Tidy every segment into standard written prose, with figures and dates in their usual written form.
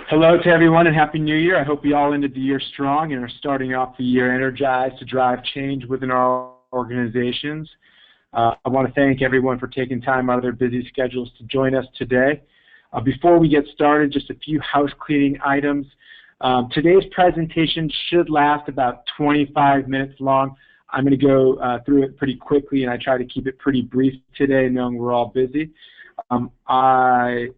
Hello to everyone and Happy New Year. I hope we all ended the year strong and are starting off the year energized to drive change within our organizations. I want to thank everyone for taking time out of their busy schedules to join us today. Before we get started, just a few house cleaning items. Today's presentation should last about 25 minutes long. I'm going to go through it pretty quickly, and I try to keep it pretty brief today, knowing we're all busy. I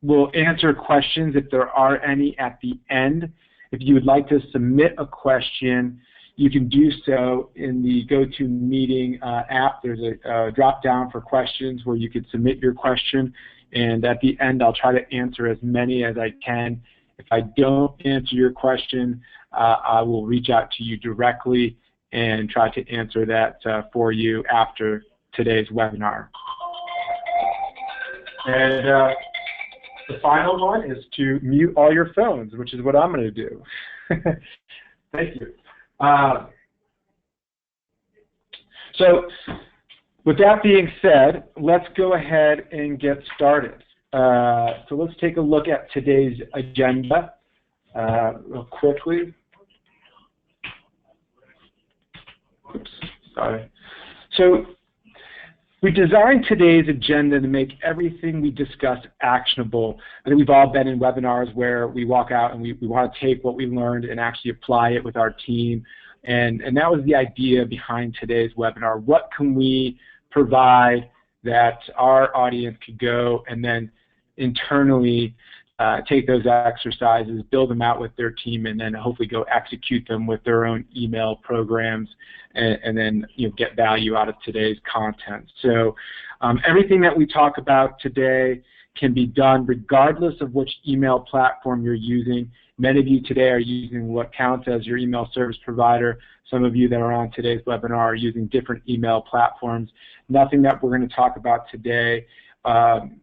will answer questions if there are any at the end. If you would like to submit a question, you can do so in the GoToMeeting app. There's a drop down for questions where you could submit your question, and at the end I'll try to answer as many as I can. If I don't answer your question, I will reach out to you directly and try to answer that for you after today's webinar. And the final one is to mute all your phones, which is what I'm going to do. Thank you. So with that being said, let's go ahead and get started. So let's take a look at today's agenda real quickly. Oops, sorry. So we designed today's agenda to make everything we discuss actionable. I think we've all been in webinars where we walk out and we want to take what we learned and actually apply it with our team. And that was the idea behind today's webinar. What can we provide that our audience could go and then internally take those exercises, build them out with their team, and then hopefully go execute them with their own email programs, and then get value out of today's content. So everything that we talk about today can be done regardless of which email platform you're using. Many of you today are using WhatCounts as your email service provider. Some of you that are on today's webinar are using different email platforms. Nothing that we're going to talk about today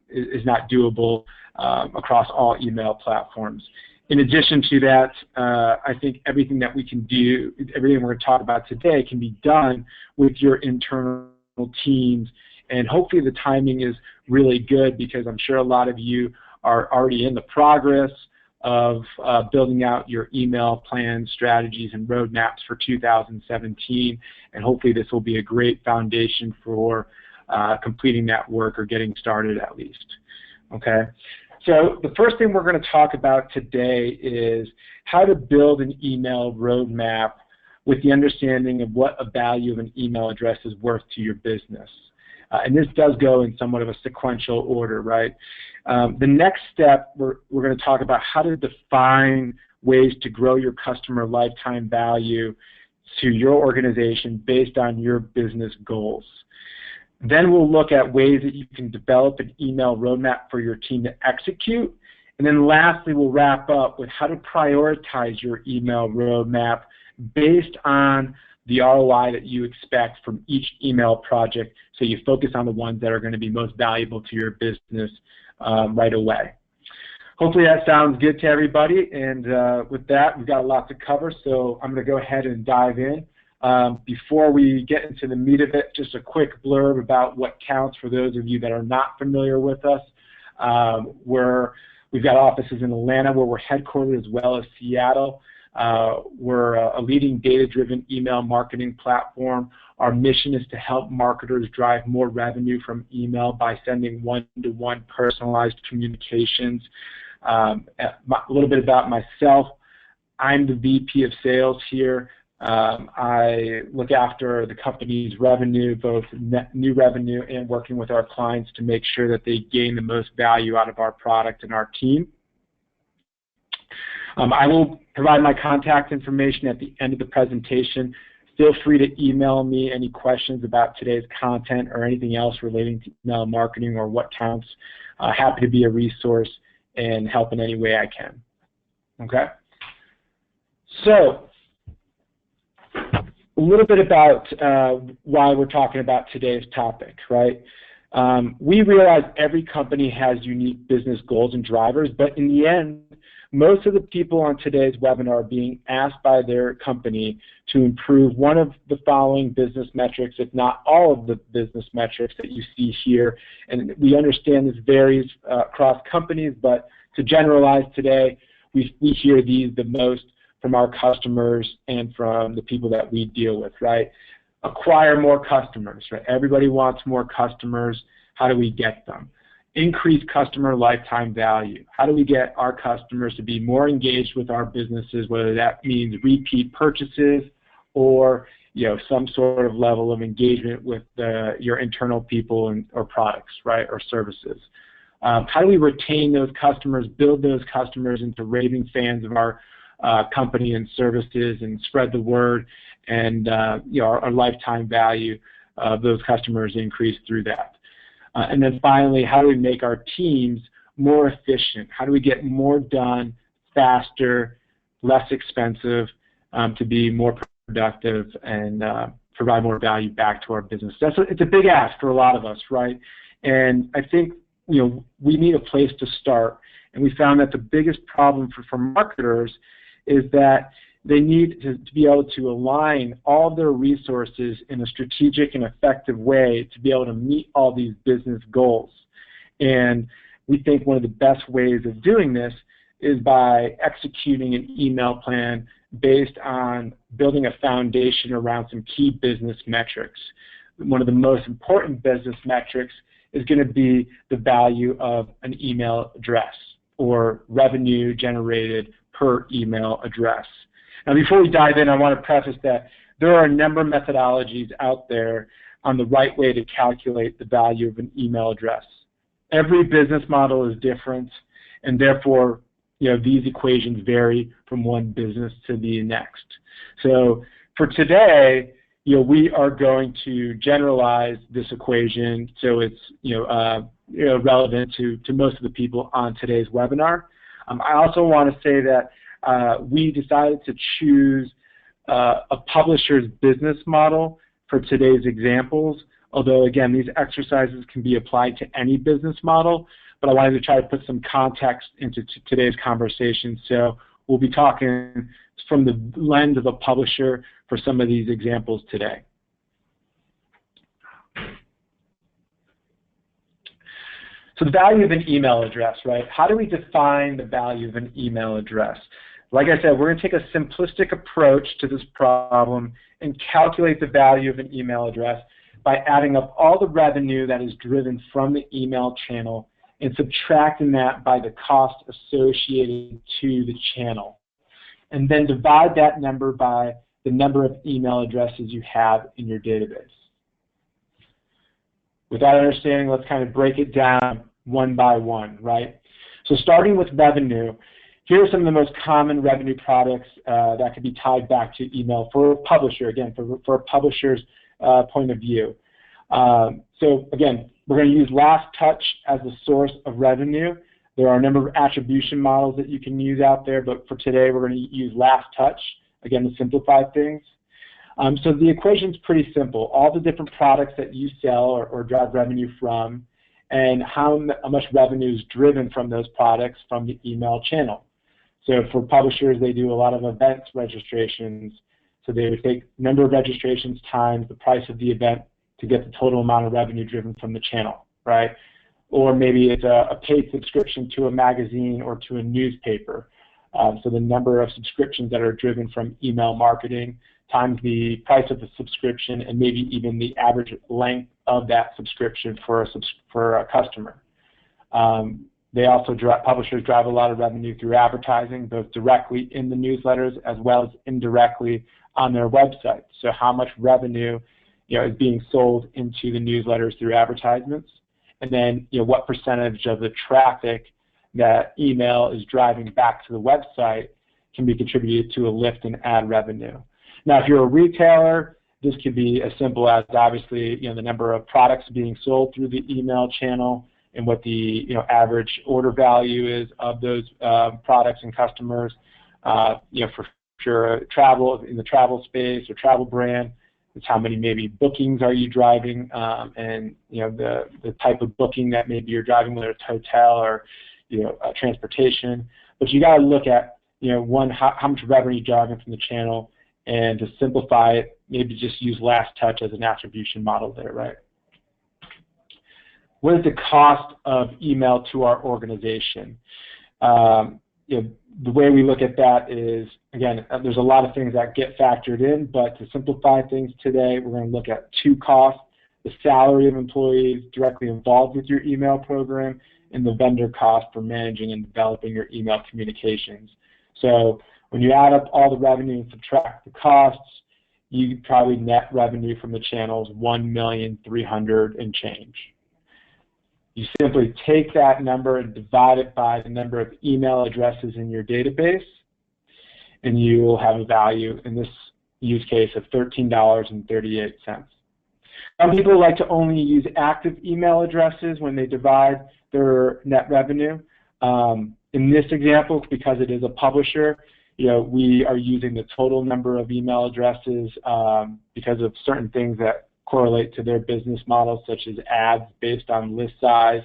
is not doable across all email platforms. In addition to that, I think everything that we can do, everything we're going to talk about today can be done with your internal teams, and hopefully the timing is really good because I'm sure a lot of you are already in the progress of building out your email plans, strategies, and roadmaps for 2017, and hopefully this will be a great foundation for completing that work or getting started at least. Okay, so the first thing we're going to talk about today is how to build an email roadmap with the understanding of what a value of an email address is worth to your business. And this does go in somewhat of a sequential order, right? The next step, we're going to talk about how to define ways to grow your customer lifetime value to your organization based on your business goals. Then we'll look at ways that you can develop an email roadmap for your team to execute. And then lastly, we'll wrap up with how to prioritize your email roadmap based on the ROI that you expect from each email project, so you focus on the ones that are going to be most valuable to your business right away. Hopefully that sounds good to everybody, and with that, we've got a lot to cover, so I'm going to go ahead and dive in. Before we get into the meat of it, just a quick blurb about WhatCounts for those of you that are not familiar with us. We've got offices in Atlanta where we're headquartered, as well as Seattle. We're a leading data-driven email marketing platform. Our mission is to help marketers drive more revenue from email by sending one-to-one personalized communications. A little bit about myself. I'm the VP of Sales here. I look after the company's revenue, both new revenue and working with our clients to make sure that they gain the most value out of our product and our team. I will provide my contact information at the end of the presentation. Feel free to email me any questions about today's content or anything else relating to email marketing or WhatCounts. Happy to be a resource and help in any way I can. Okay? So, a little bit about why we're talking about today's topic, right? We realize every company has unique business goals and drivers, but in the end, most of the people on today's webinar are being asked by their company to improve one of the following business metrics, if not all of the business metrics that you see here. And we understand this varies across companies, but to generalize today, we hear these the most from our customers and from the people that we deal with, right? Acquire more customers, right? Everybody wants more customers. How do we get them? Increase customer lifetime value. How do we get our customers to be more engaged with our businesses, whether that means repeat purchases or some sort of level of engagement with your internal people or products, right, or services. How do we retain those customers, build those customers into raving fans of our company and services, and spread the word, and our lifetime value of those customers increase through that. And then finally, how do we make our teams more efficient? How do we get more done faster, less expensive, to be more productive and provide more value back to our business? It's a big ask for a lot of us, right? And I think we need a place to start. And we found that the biggest problem for marketers is that they need to be able to align all of their resources in a strategic and effective way to be able to meet all these business goals. And we think one of the best ways of doing this is by executing an email plan based on building a foundation around some key business metrics. One of the most important business metrics is going to be the value of an email address, or revenue generated per email address. Now, before we dive in, I want to preface that there are a number of methodologies out there on the right way to calculate the value of an email address. Every business model is different, and therefore, these equations vary from one business to the next. So for today, we are going to generalize this equation so it's relevant to most of the people on today's webinar. I also want to say that we decided to choose a publisher's business model for today's examples, although again these exercises can be applied to any business model, but I wanted to try to put some context into today's conversation. So we'll be talking from the lens of a publisher for some of these examples today. So the value of an email address, right? How do we define the value of an email address? Like I said, we're going to take a simplistic approach to this problem and calculate the value of an email address by adding up all the revenue that is driven from the email channel and subtracting that by the cost associated to the channel. And then divide that number by the number of email addresses you have in your database. With that understanding, let's kind of break it down one by one, right? So starting with revenue, here are some of the most common revenue products that could be tied back to email for a publisher, again, for a publisher's point of view. So again, we're going to use last touch as the source of revenue. There are a number of attribution models that you can use out there, but for today we're going to use last touch, again, to simplify things. So the equation is pretty simple. All the different products that you sell or drive revenue from, and how much revenue is driven from those products from the email channel. So for publishers, they do a lot of events registrations. So they would take number of registrations times the price of the event to get the total amount of revenue driven from the channel, right? Or maybe it's a paid subscription to a magazine or to a newspaper. So the number of subscriptions that are driven from email marketing times the price of the subscription, and maybe even the average length of that subscription for a customer. Publishers drive a lot of revenue through advertising, both directly in the newsletters as well as indirectly on their website. So how much revenue is being sold into the newsletters through advertisements, and then what percentage of the traffic that email is driving back to the website can be contributed to a lift in ad revenue. Now, if you're a retailer, this could be as simple as obviously the number of products being sold through the email channel and what the average order value is of those products and customers. For sure, travel in the travel space or travel brand, It's how many maybe bookings are you driving, and the type of booking that maybe you're driving, whether it's hotel or transportation. But you got to look at one, how much revenue you're driving from the channel, and to simplify it, maybe just use last touch as an attribution model there, right? What is the cost of email to our organization? The way we look at that is, again, there's a lot of things that get factored in, but to simplify things today, we're going to look at two costs: the salary of employees directly involved with your email program, and the vendor cost for managing and developing your email communications. So when you add up all the revenue and subtract the costs, you probably net revenue from the channels $1,300,000 and change. You simply take that number and divide it by the number of email addresses in your database, and you will have a value, in this use case, of $13.38. Some people like to only use active email addresses when they divide their net revenue. In this example, because it is a publisher, we are using the total number of email addresses because of certain things that correlate to their business model, such as ads based on list size.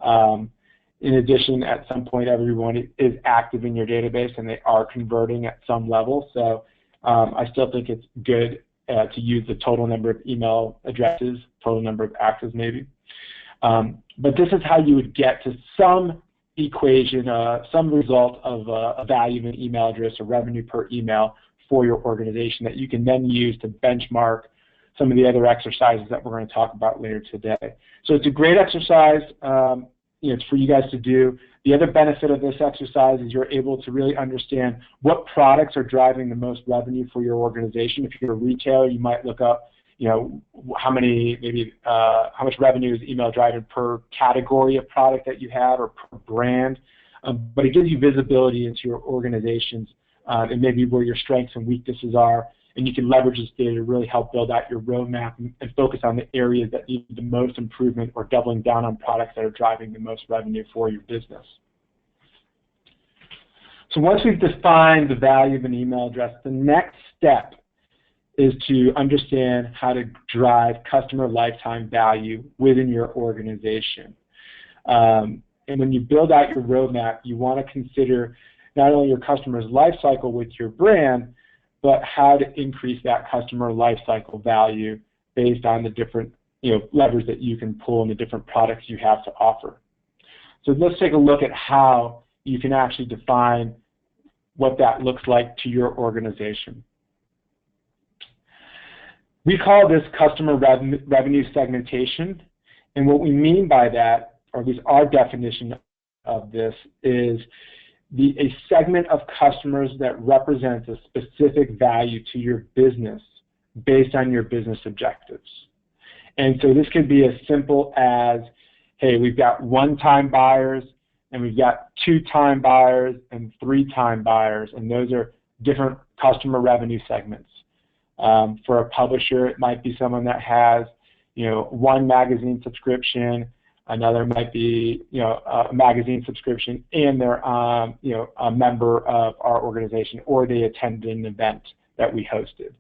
In addition, at some point, everyone is active in your database and they are converting at some level. So I still think it's good to use the total number of email addresses, total number of actives maybe. But this is how you would get to some equation, some result of a value of an email address or revenue per email for your organization that you can then use to benchmark some of the other exercises that we're going to talk about later today. So it's a great exercise. It's for you guys to do. The other benefit of this exercise is you're able to really understand what products are driving the most revenue for your organization. If you're a retailer, you might look up, how much revenue is email driving per category of product that you have or per brand. But it gives you visibility into your organizations and maybe where your strengths and weaknesses are. And you can leverage this data to really help build out your roadmap and focus on the areas that need the most improvement or doubling down on products that are driving the most revenue for your business. So once we've defined the value of an email address, the next step is to understand how to drive customer lifetime value within your organization. And when you build out your roadmap, you want to consider not only your customer's life cycle with your brand, but how to increase that customer life cycle value based on the different levers that you can pull and the different products you have to offer. So let's take a look at how you can actually define what that looks like to your organization. We call this customer revenue segmentation, and what we mean by that, or at least our definition of this, is a segment of customers that represents a specific value to your business based on your business objectives. And so this could be as simple as, hey, we've got one-time buyers, and we've got two-time buyers and three-time buyers, and those are different customer revenue segments. For a publisher, it might be someone that has, one magazine subscription. Another might be, a magazine subscription, and they're, a member of our organization, or they attended an event that we hosted.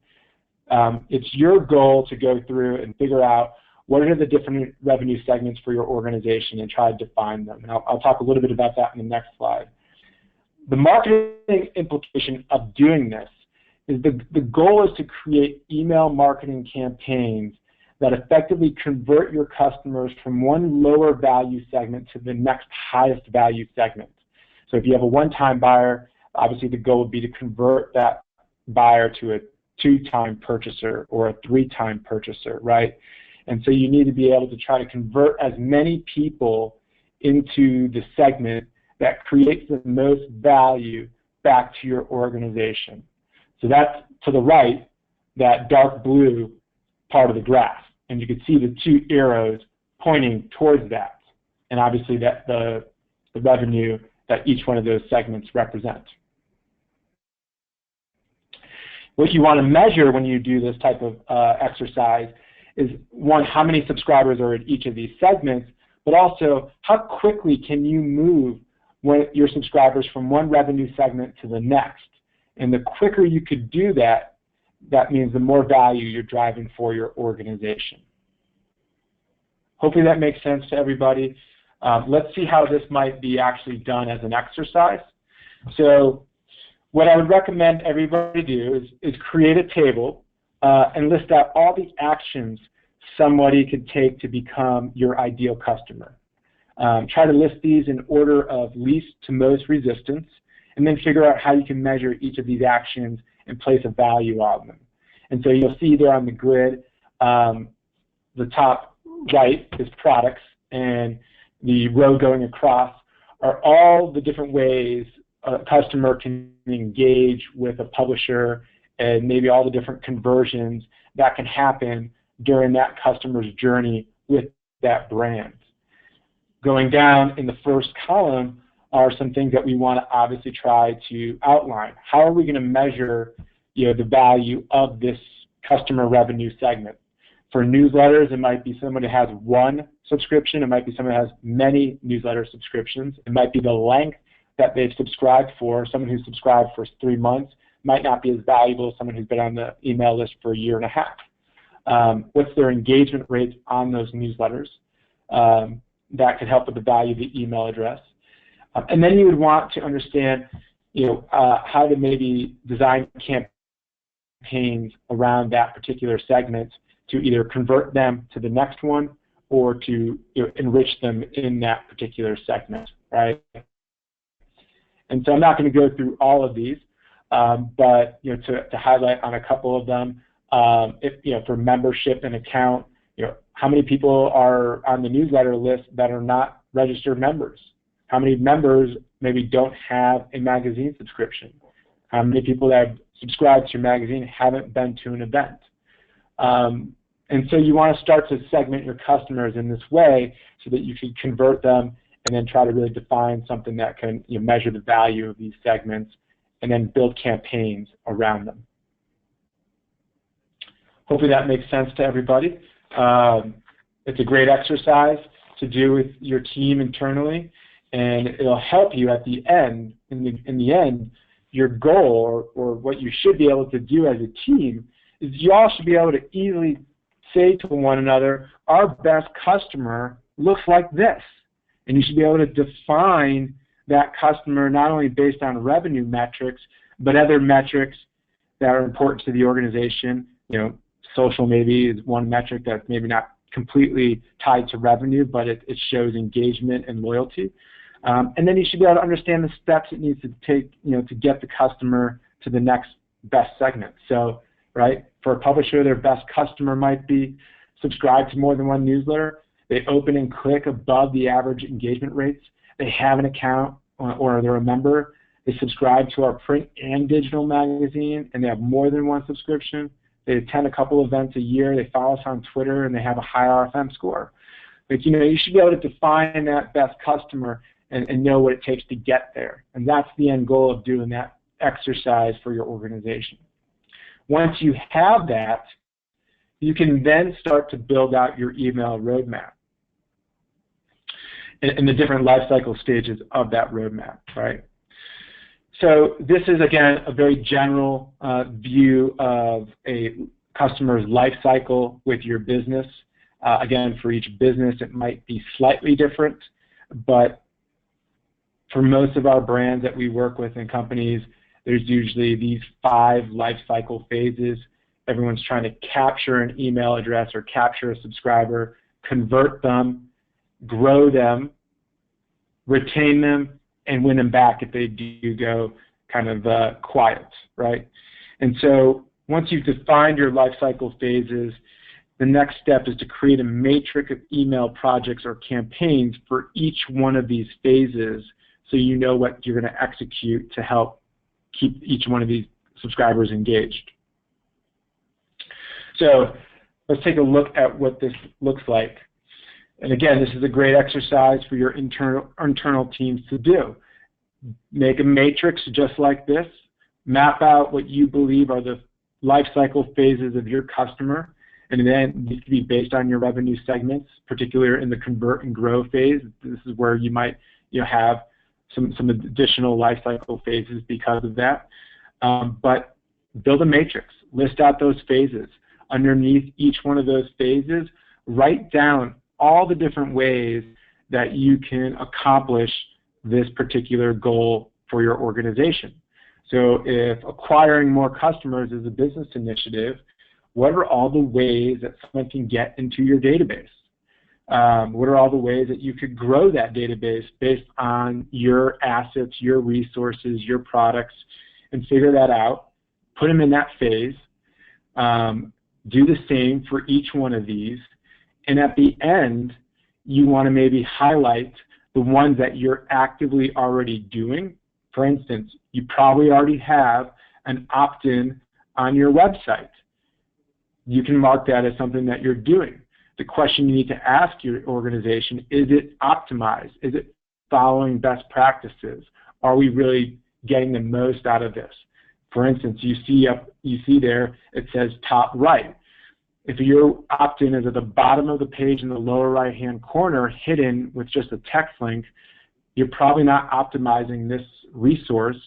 It's your goal to go through and figure out what are the different revenue segments for your organization and try to define them. And I'll talk a little bit about that in the next slide. The marketing implication of doing this is the goal is to create email marketing campaigns that effectively convert your customers from one lower value segment to the next highest value segment. So if you have a one-time buyer, obviously the goal would be to convert that buyer to a two-time purchaser or a three-time purchaser, right? And so you need to be able to try to convert as many people into the segment that creates the most value back to your organization. So that's to the right, that dark blue part of the graph. And you can see the two arrows pointing towards that, and obviously that the revenue that each one of those segments represent. What you want to measure when you do this type of exercise is, one, how many subscribers are in each of these segments, but also how quickly can you move your subscribers from one revenue segment to the next. And the quicker you could do that, that means the more value you're driving for your organization. Hopefully that makes sense to everybody. Let's see how this might be actually done as an exercise. So what I would recommend everybody do is create a table and list out all the actions somebody could take to become your ideal customer. Try to list these in order of least to most resistance, and then figure out how you can measure each of these actions and place a value on them. And so you'll see there on the grid, the top right is products, and the row going across are all the different ways a customer can engage with a publisher, and maybe all the different conversions that can happen during that customer's journey with that brand. Going down in the first column are some things that we want to obviously try to outline. How are we going to measure, the value of this customer revenue segment? For newsletters, it might be someone who has one subscription. It might be someone who has many newsletter subscriptions. It might be the length that they've subscribed for. Someone who's subscribed for 3 months might not be as valuable as someone who's been on the email list for a year and a half. What's their engagement rates on those newsletters? That could help with the value of the email address. And then you would want to understand, how to maybe design campaigns around that particular segment to either convert them to the next one or to enrich them in that particular segment, right? And so I'm not going to go through all of these, but to highlight on a couple of them, for membership and account, how many people are on the newsletter list that are not registered members? How many members maybe don't have a magazine subscription? How many people that have subscribed to your magazine haven't been to an event? And so you want to start to segment your customers in this way so that you can convert them and then try to really define something that can measure the value of these segments and then build campaigns around them. Hopefully that makes sense to everybody. It's a great exercise to do with your team internally, and it'll help you at the end. In the end, your goal or what you should be able to do as a team is you all should be able to easily say to one another, our best customer looks like this. And you should be able to define that customer not only based on revenue metrics, but other metrics that are important to the organization. Social maybe is one metric that's maybe not completely tied to revenue, but it shows engagement and loyalty. And then you should be able to understand the steps it needs to take, to get the customer to the next best segment. So, right, for a publisher, their best customer might be subscribe to more than one newsletter. They open and click above the average engagement rates. They have an account or they're a member. They subscribe to our print and digital magazine, and they have more than one subscription. They attend a couple events a year. They follow us on Twitter, and they have a high RFM score. But you should be able to define that best customer and know what it takes to get there. And that's the end goal of doing that exercise for your organization. Once you have that, you can then start to build out your email roadmap and the different life cycle stages of that roadmap, right? So this is, again, a very general view of a customer's life cycle with your business. Again, for each business, it might be slightly different, but for most of our brands that we work with in companies, there's usually these 5 life cycle phases. Everyone's trying to capture an email address or capture a subscriber, convert them, grow them, retain them, and win them back if they do go kind of quiet, right? And so once you've defined your life cycle phases, the next step is to create a matrix of email projects or campaigns for each one of these phases so you know what you're going to execute to help keep each one of these subscribers engaged. So let's take a look at what this looks like. And again, this is a great exercise for your internal teams to do. Make a matrix just like this. Map out what you believe are the life cycle phases of your customer, and then these can be based on your revenue segments, particularly in the convert and grow phase. This is where you might have some additional life cycle phases because of that. But build a matrix. list out those phases. Underneath each one of those phases, write down all the different ways that you can accomplish this particular goal for your organization. So if acquiring more customers is a business initiative, what are all the ways that someone can get into your database? What are all the ways that you could grow that database based on your assets, your resources, your products, and figure that out, put them in that phase, do the same for each one of these, and at the end, you want to maybe highlight the ones that you're actively already doing. For instance, you probably already have an opt-in on your website. You can mark that as something that you're doing. The question you need to ask your organization, is it optimized? Is it following best practices? Are we really getting the most out of this? For instance, you see there, it says top right. If your opt-in is at the bottom of the page in the lower right-hand corner, hidden with just a text link, you're probably not optimizing this resource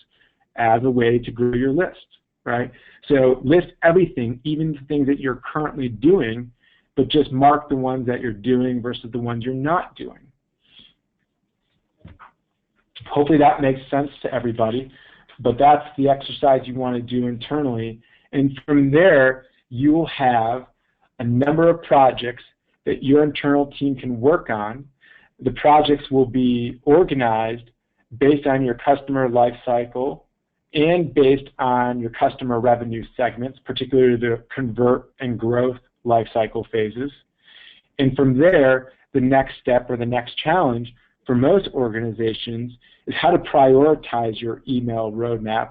as a way to grow your list, right? So list everything, even the things that you're currently doing, but just mark the ones that you're doing versus the ones you're not doing. Hopefully that makes sense to everybody, but that's the exercise you want to do internally. And from there, you will have a number of projects that your internal team can work on. The projects will be organized based on your customer life cycle and based on your customer revenue segments, particularly the convert and growth life cycle phases. And from there, the next step or the next challenge for most organizations is how to prioritize your email roadmap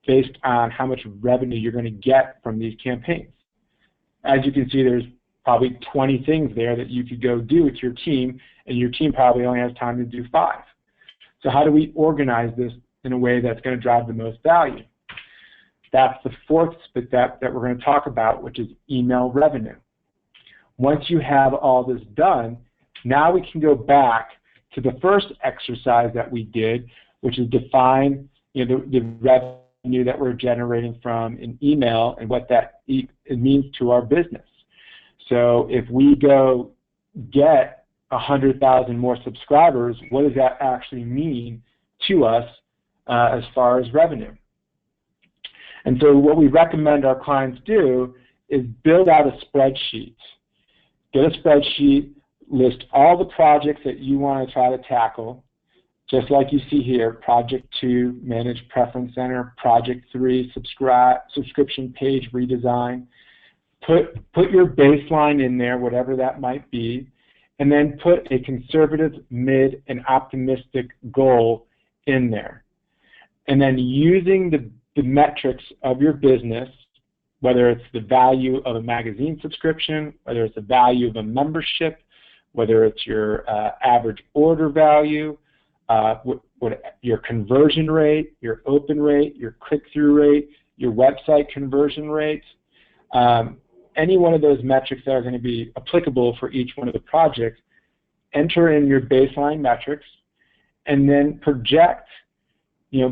based on how much revenue you're going to get from these campaigns. As you can see, there's probably 20 things there that you could go do with your team, and your team probably only has time to do 5. So how do we organize this in a way that's going to drive the most value? That's the fourth step that we're going to talk about, which is email revenue. Once you have all this done, now we can go back to the first exercise that we did, which is define the revenue that we're generating from an email and what that it means to our business. So if we go get 100,000 more subscribers, what does that actually mean to us as far as revenue? And so what we recommend our clients do is build out a spreadsheet. Get a spreadsheet, list all the projects that you want to try to tackle, just like you see here, Project 2, Manage Preference Center, Project 3, Subscription Page Redesign. Put your baseline in there, whatever that might be, and then put a conservative, mid, and optimistic goal in there. And then using the metrics of your business, whether it's the value of a magazine subscription, whether it's the value of a membership, whether it's your average order value, your conversion rate, your open rate, your click-through rate, your website conversion rates, any one of those metrics that are going to be applicable for each one of the projects, enter in your baseline metrics, and then project,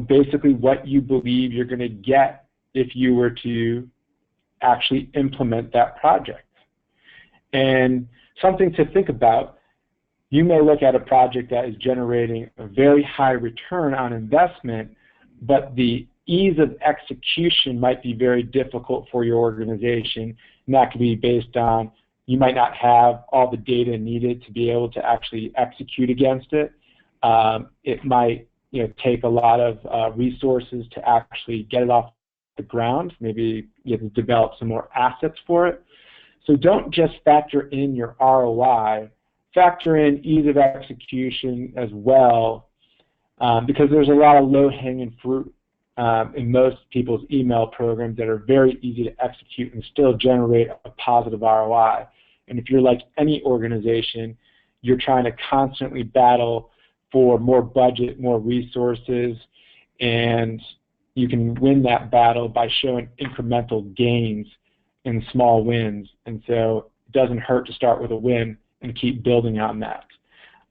basically what you believe you're going to get if you were to actually implement that project. And something to think about, you may look at a project that is generating a very high return on investment, but the ease of execution might be very difficult for your organization, and that could be based on you might not have all the data needed to be able to actually execute against it. It might take a lot of resources to actually get it off the ground. Maybe you have to develop some more assets for it. So don't just factor in your ROI, factor in ease of execution as well, because there's a lot of low-hanging fruit in most people's email programs that are very easy to execute and still generate a positive ROI. And if you're like any organization, you're trying to constantly battle for more budget, more resources, and you can win that battle by showing incremental gains in small wins. And so it doesn't hurt to start with a win and keep building on that.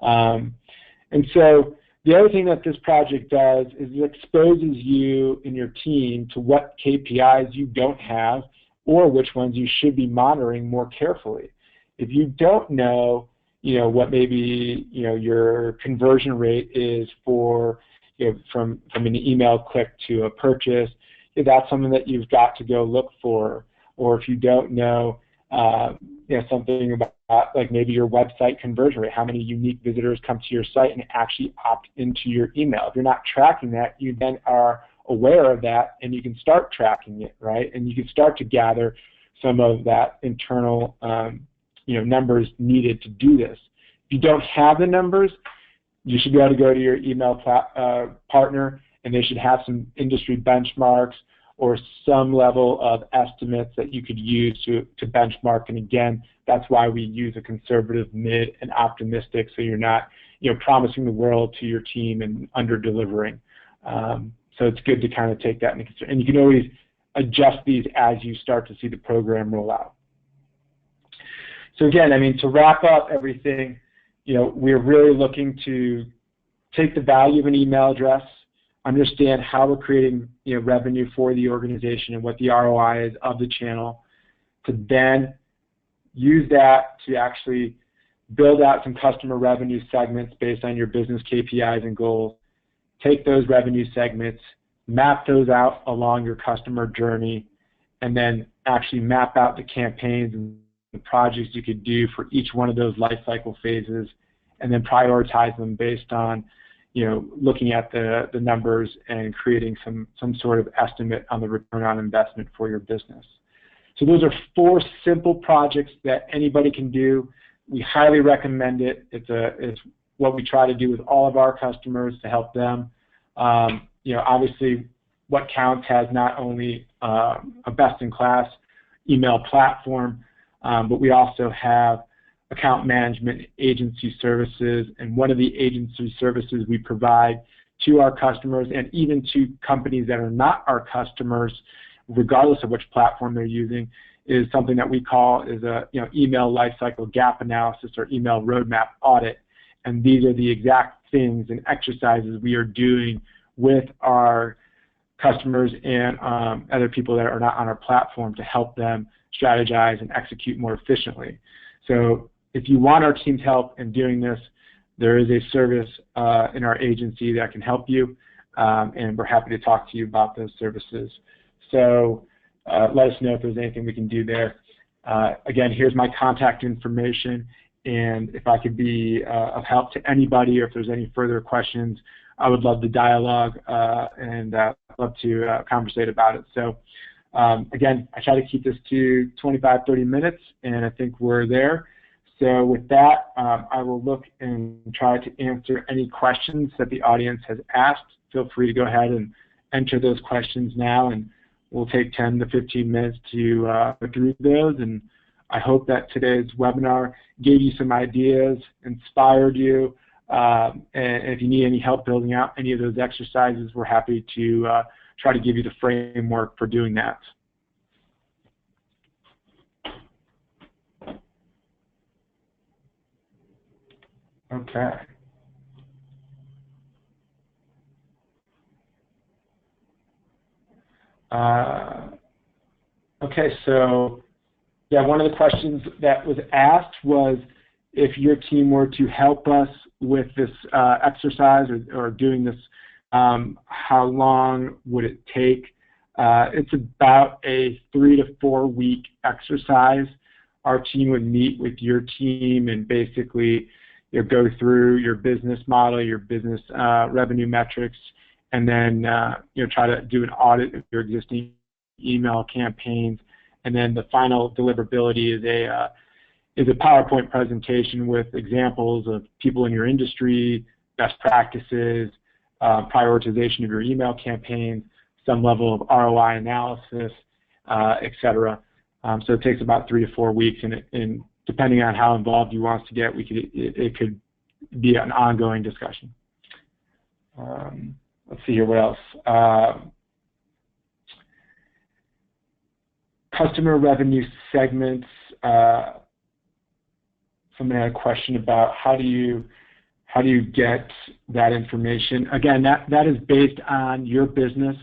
And so the other thing that this project does is it exposes you and your team to what KPIs you don't have or which ones you should be monitoring more carefully. If you don't know, what maybe your conversion rate is for from an email click to a purchase, that's something that you've got to go look for. Or if you don't know, something about like maybe your website conversion rate, how many unique visitors come to your site and actually opt into your email. If you're not tracking that, you then are aware of that, and you can start tracking it, right? And you can start to gather some of that internal, numbers needed to do this. If you don't have the numbers, you should be able to go to your email partner, and they should have some industry benchmarks or some level of estimates that you could use to benchmark. And again, that's why we use a conservative, mid, and optimistic, so you're not promising the world to your team and under-delivering. So it's good to kind of take that into consideration. And you can always adjust these as you start to see the program roll out. So again, I mean, to wrap up everything, we're really looking to take the value of an email address, understand how we're creating revenue for the organization and what the ROI is of the channel, to then use that to actually build out some customer revenue segments based on your business KPIs and goals. Take those revenue segments, map those out along your customer journey, and then actually map out the campaigns and the projects you could do for each one of those life cycle phases, and then prioritize them based on looking at the numbers and creating some sort of estimate on the return on investment for your business. So those are 4 simple projects that anybody can do. We highly recommend it. It's what we try to do with all of our customers to help them. Obviously, WhatCounts has not only a best-in-class email platform, but we also have account management agency services, and one of the agency services we provide to our customers and even to companies that are not our customers, regardless of which platform they're using, is something that we call is a email lifecycle gap analysis or email roadmap audit. And these are the exact things and exercises we are doing with our customers and other people that are not on our platform to help them strategize and execute more efficiently. So if you want our team's help in doing this, there is a service in our agency that can help you, and we're happy to talk to you about those services. So let us know if there's anything we can do there. Again, here's my contact information, and if I could be of help to anybody or if there's any further questions, I would love the dialogue and love to conversate about it. So again, I try to keep this to 25-30 minutes, and I think we're there. So with that, I will look and try to answer any questions that the audience has asked. Feel free to go ahead and enter those questions now, and we'll take 10 to 15 minutes to go through those. And I hope that today's webinar gave you some ideas, inspired you, and if you need any help building out any of those exercises, we're happy to try to give you the framework for doing that. Okay. Okay, so yeah, one of the questions that was asked was if your team were to help us with this exercise or doing this, how long would it take? It's about a 3 to 4 week exercise. Our team would meet with your team and basically go through your business model, your business revenue metrics, and then try to do an audit of your existing email campaigns. And then the final deliverability is a PowerPoint presentation with examples of people in your industry, best practices, prioritization of your email campaigns, some level of ROI analysis, etc. So it takes about 3 to 4 weeks, and depending on how involved you want us to get, it could be an ongoing discussion. Let's see here, what else? Customer revenue segments. Somebody had a question about how do you get that information. Again, that is based on your business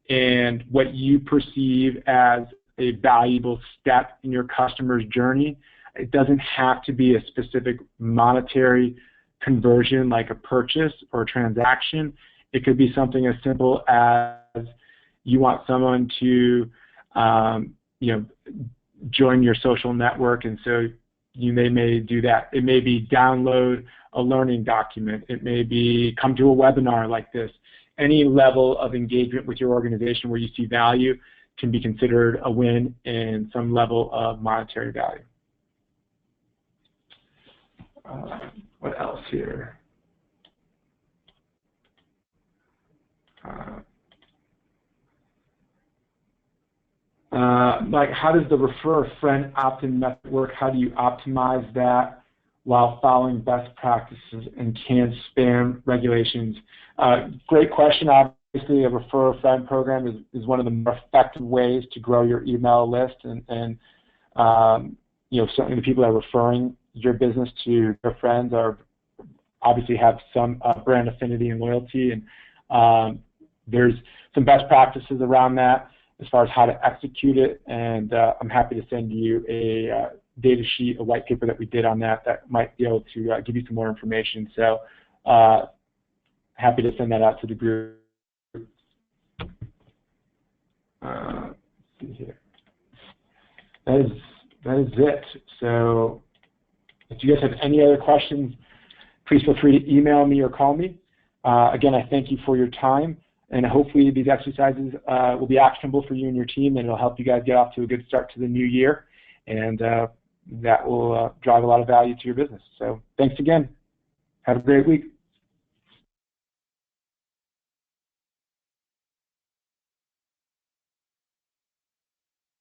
and what you perceive as a valuable step in your customer's journey. It doesn't have to be a specific monetary conversion like a purchase or a transaction. It could be something as simple as you want someone to join your social network, and so you may do that. It may be download a learning document. It may be come to a webinar like this. Any level of engagement with your organization where you see value can be considered a win in some level of monetary value. What else here? Like, how does the refer a friend opt-in method work? How do you optimize that while following best practices and canned spam regulations? Great question. Obviously, a refer a friend program is one of the more effective ways to grow your email list, and certainly the people that are referring your business to their friends are obviously have some brand affinity and loyalty, and there's some best practices around that as far as how to execute it, and I'm happy to send you a data sheet, a white paper that we did on that might be able to give you some more information. So happy to send that out to the group. Let's see here. That is it. So if you guys have any other questions, please feel free to email me or call me. Again, I thank you for your time, and hopefully these exercises will be actionable for you and your team, and it'll help you guys get off to a good start to the new year, and that will drive a lot of value to your business. So thanks again. Have a great week.